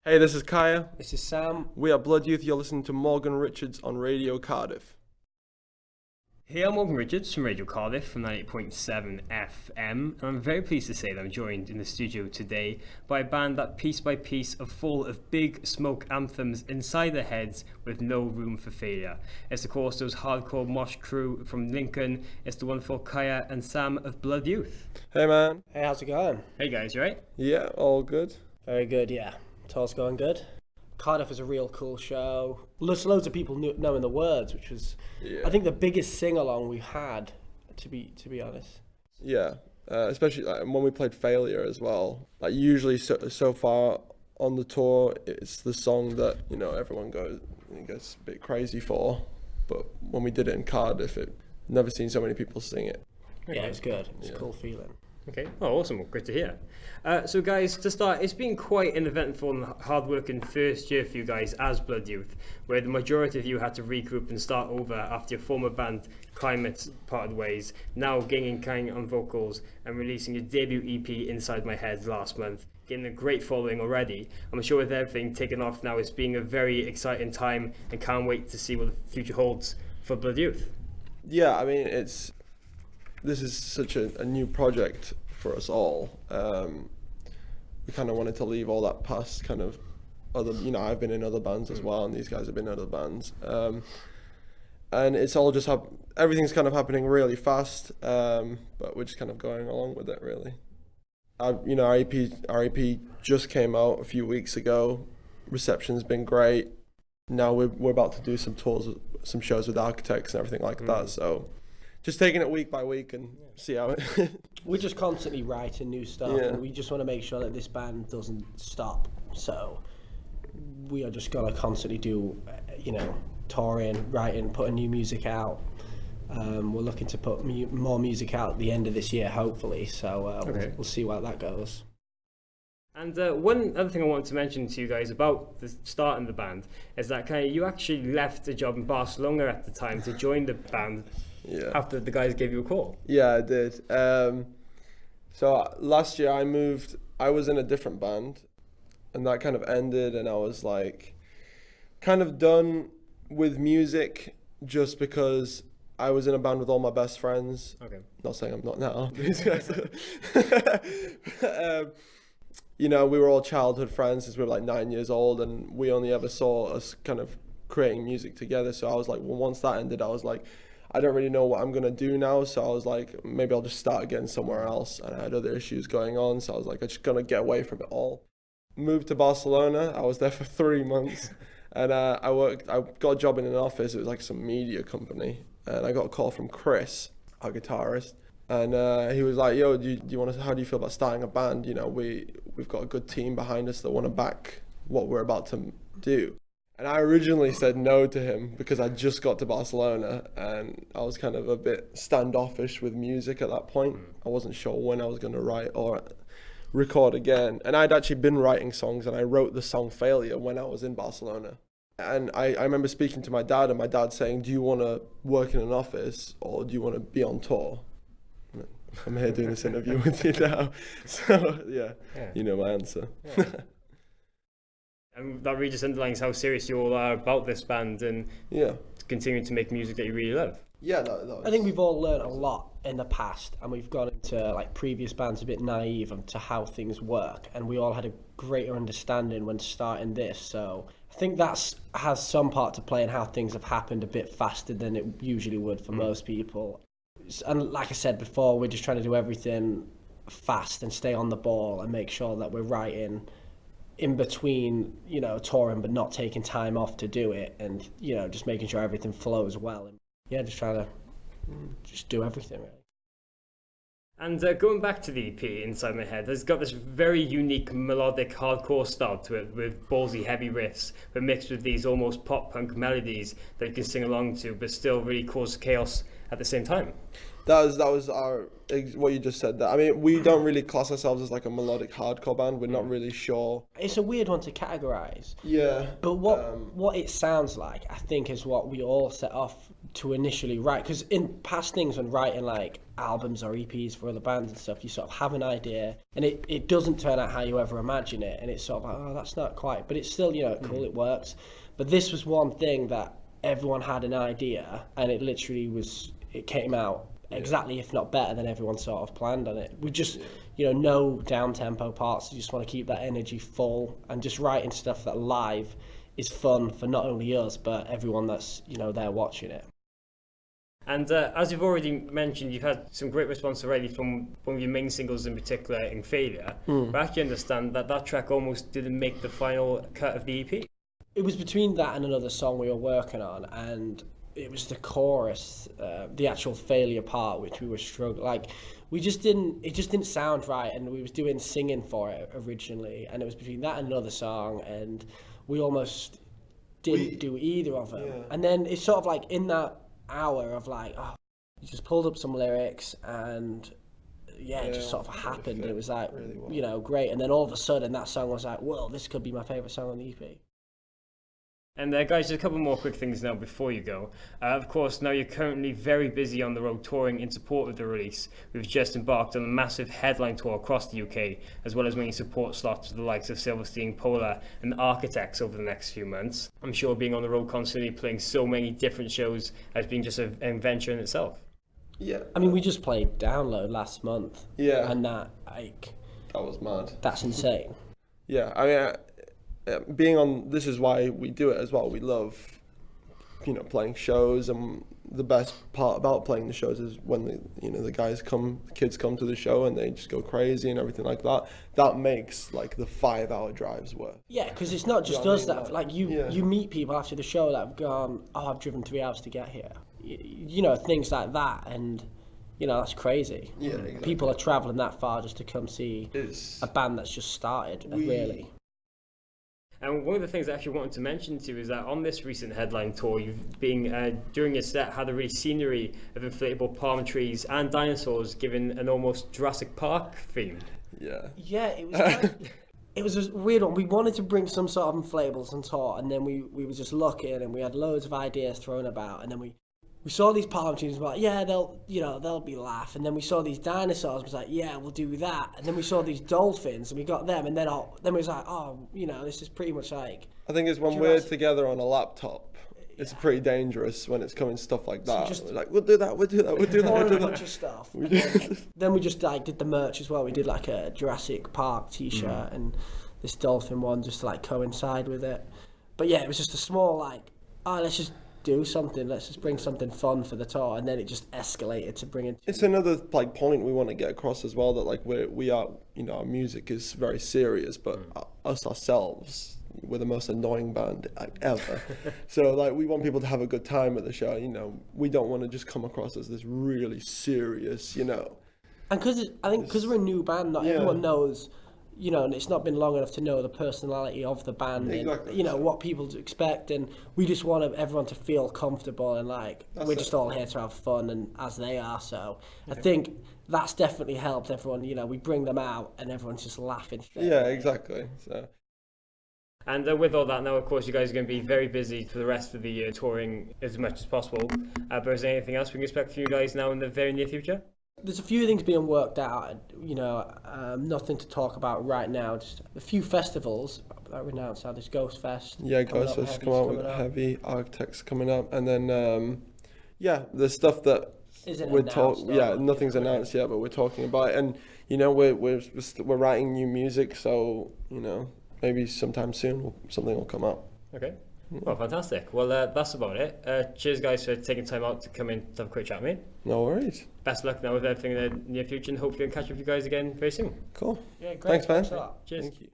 Hey, this is Kaya. This is Sam. We are Blood Youth. You're listening to Morgan Richards on Radio Cardiff. Hey, I'm Morgan Richards from Radio Cardiff from 98.7 FM, and I'm very pleased to say that I'm joined in the studio today by a band that piece by piece are full of big smoke anthems inside their heads with no room for failure. It's of course those hardcore mosh crew from Lincoln. It's the wonderful Kaya and Sam of Blood Youth. Hey, man. Hey, how's it going? Hey guys, you right? Yeah, all good. Very good, yeah. Tour's going good. Cardiff is a real cool show. Loads of people knowing the words, which was, I think, the biggest sing-along we've had, to be honest. Yeah, especially when we played Failure as well. Like usually so far on the tour, it's the song that, everyone gets a bit crazy for. But when we did it in Cardiff, never seen so many people sing it. Yeah, it's good. It's a cool feeling. Okay, well, awesome. Well, great to hear. So guys, to start, it's been quite an eventful and hard-working first year for you guys as Blood Youth, where the majority of you had to regroup and start over after your former band Climate parted ways, now gaining Kang on vocals and releasing your debut EP Inside My Head last month, getting a great following already. I'm sure with everything taken off now, it's been a very exciting time and can't wait to see what the future holds for Blood Youth. Yeah, I mean, this is such a new project for us all. We kind of wanted to leave all that past kind of other, I've been in other bands as well, and these guys have been in other bands. And it's all just, everything's kind of happening really fast, but we're just kind of going along with it, really. Our EP just came out a few weeks ago. Reception's been great. Now we're about to do some tours, some shows with Architects and everything like that, so just taking it week by week and see how it... We're just constantly writing new stuff, and we just want to make sure that this band doesn't stop. So we are just going to constantly do, touring, writing, putting new music out. We're looking to put more music out at the end of this year, hopefully. So we'll see where that goes. And one other thing I want to mention to you guys about the start in the band is that you actually left a job in Barcelona at the time to join the band. Yeah. After the guys gave you a call. Yeah, I did. So last year I was in a different band, and that kind of ended, and I was like kind of done with music just because I was in a band with all my best friends. Okay. Not saying I'm not now. These guys we were all childhood friends since we were like 9 years old, and we only ever saw us kind of creating music together. So I was like, well, once that ended, I was like, I don't really know what I'm going to do now. So I was like, maybe I'll just start again somewhere else. And I had other issues going on. So I was like, I'm just going to get away from it all. Moved to Barcelona. I was there for 3 months. And I got a job in an office. It was like some media company. And I got a call from Chris, our guitarist. And he was like, yo, how do you feel about starting a band? We've got a good team behind us that want to back what we're about to do. And I originally said no to him because I just got to Barcelona and I was kind of a bit standoffish with music at that point. I wasn't sure when I was going to write or record again. And I'd actually been writing songs, and I wrote the song Failure when I was in Barcelona. And I remember speaking to my dad, and my dad saying, do you want to work in an office or do you want to be on tour? I'm here doing this interview with you now. So, yeah. You know my answer. Yeah. And that really just underlines how serious you all are about this band and continuing to make music that you really love. Yeah, I think we've all learned a lot in the past, and we've gone into like previous bands a bit naive to how things work, and we all had a greater understanding when starting this. So I think that has some part to play in how things have happened a bit faster than it usually would for most people. And like I said before, we're just trying to do everything fast and stay on the ball and make sure that we're writing in between, touring, but not taking time off to do it, and just making sure everything flows well, and just trying to just do everything really. And going back to the EP Inside My Head, it's got this very unique melodic hardcore style to it with ballsy heavy riffs, but mixed with these almost pop punk melodies that you can sing along to, but still really cause chaos at the same time. That was what you just said there. I mean, we don't really class ourselves as like a melodic hardcore band. We're not really sure. It's a weird one to categorize. Yeah. But what it sounds like, I think, is what we all set off to initially write, because in past things when writing like albums or EPs for other bands and stuff, you sort of have an idea and it doesn't turn out how you ever imagine it, and it's sort of like, oh, that's not quite, but it's still, you know, cool, it works. But this was one thing that everyone had an idea, and it literally it came out exactly, if not better than everyone sort of planned on it. We just, you know, no down tempo parts. You just want to keep that energy full, and just writing stuff that live is fun for not only us but everyone that's, you know, there watching it. And as you've already mentioned, you've had some great response already from one of your main singles in particular, in Failure. But I actually understand that track almost didn't make the final cut of the EP. It was between that and another song we were working on, and it was the chorus, the actual Failure part, which we were struggling. Like, it just didn't sound right, and we was doing singing for it originally, and it was between that and another song, and we almost didn't do either of them. Yeah. And then it's sort of like in that hour of like, oh, you just pulled up some lyrics, and it just sort of happened, and it was like, really well, you know, great. And then all of a sudden that song was like, well, this could be my favourite song on the EP. And guys, just a couple more quick things now before you go. Of course, now you're currently very busy on the road touring in support of the release. We've just embarked on a massive headline tour across the UK, as well as many support slots with the likes of Silverstein, Polar and Architects over the next few months. I'm sure being on the road constantly, playing so many different shows, has been just an adventure in itself. Yeah. I mean, we just played Download last month. Yeah. And that was mad. That's insane. Yeah, I mean, being on, this is why we do it as well. We love, you know, playing shows, and the best part about playing the shows is when the kids come to the show and they just go crazy and everything like that. That makes like the 5-hour drives worth. Yeah, because it's not just us that, like, you meet people after the show that have gone, oh, I've driven 3 hours to get here. You know, things like that, and you know, that's crazy. Yeah, exactly. People are travelling that far just to come see a band that's just started, really. And one of the things I actually wanted to mention to you is that on this recent headline tour, you've been, during your set, had a really scenery of inflatable palm trees and dinosaurs, given an almost Jurassic Park theme. Yeah. Yeah, it was it was a weird one. We wanted to bring some sort of inflatables on tour, and then we were just looking, and we had loads of ideas thrown about, and then we saw these palm trees, and we were like, yeah, they'll be laugh. And then we saw these dinosaurs, and we was like, yeah, we'll do that. And then we saw these dolphins, and we got them, and then we was like, oh, you know, this is pretty much like, I think it's when we're together on a laptop, it's pretty dangerous when it's coming stuff like that. So we're like, we'll do that. A bunch of stuff. Then we just like did the merch as well. We did like a Jurassic Park t-shirt and this dolphin one just to like coincide with it. But yeah, it was just a small like, let's just do something, let's just bring something fun for the tour, and then it just escalated to bring it. It's another like point we want to get across as well, that like we are, you know, our music is very serious, but us ourselves, we're the most annoying band like ever. So like we want people to have a good time at the show, you know. We don't want to just come across as this really serious, you know. And because we're a new band, not everyone knows, you know, and it's not been long enough to know the personality of the band, and you know what people to expect, and we just want everyone to feel comfortable, and like we're just all here to have fun, and as they are. So I think that's definitely helped everyone. You know, we bring them out and everyone's just laughing. Yeah, exactly. So. And with all that now, of course, you guys are going to be very busy for the rest of the year, touring as much as possible. But is there anything else we can expect from you guys now in the very near future? There's a few things being worked out, you know, nothing to talk about right now. Just a few festivals that we announced now. There's Ghost Fest. Yeah, Ghost Fest come out with Heavy, Architects coming up, and then the stuff that we're talking. Yeah, nothing's announced yet, but we're talking about it. And you know, we're writing new music, so you know, maybe sometime soon something will come out. Okay. Well, fantastic. Well, that's about it. Cheers, guys, for taking time out to come in to have a quick chat, mate. No worries. Best of luck now with everything in the near future, and hopefully I'll catch up with you guys again very soon. Cool. Yeah, great. Thanks, man. Cheers. Thank you.